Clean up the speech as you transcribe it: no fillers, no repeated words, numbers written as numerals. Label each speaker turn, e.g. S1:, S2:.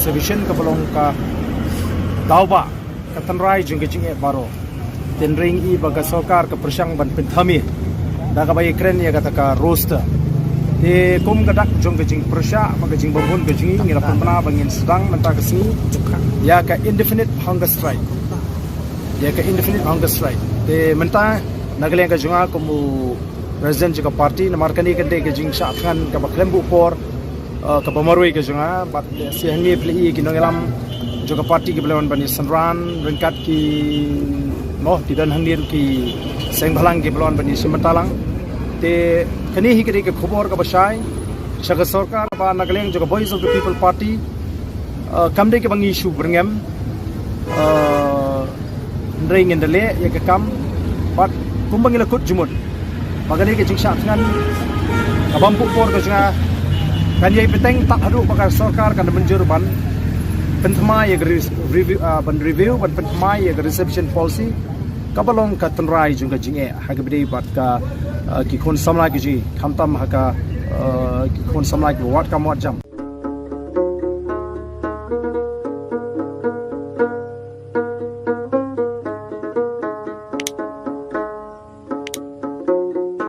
S1: exhibition ka balong ka dauba ka tanrai jung ke jing e baro ten ring I baga sarkar ka prasang ban pinthami da ka bai kren ya ka roster te kum ka dak jung ke jing prasha baga jing bambun ke jing ngira pemana bangin sedang menta ke sini ya ka indefinite hunger strike te menta nagaleng ka junga kumu President juga parti namarkani kende ke jing syafkan ka baklembu por ka pamarui ke junga bat sihangi pli kinongelam juga parti ke belawan bani sanran rengkat ki di dan hangir ki sengbalang ke belawan bani simatalang te kani hikri ke khobor ka basai shaga sarkar ba nagaleng juga voice of the people party kamde ke bangi issue berngem ring indale ya ke kam bat kumbang ilakut jumut magani ke jingsa dengan abampu por ke junga kan ye peteng tak hadu bakal sarkar kan menjur ban penthma ye review ban penthma ye reception policy kabalong ka tanrai junga jinge hagabdi bat ka ki khon samla ki ji khamtam haka ki khon samla ki wat ka mod jam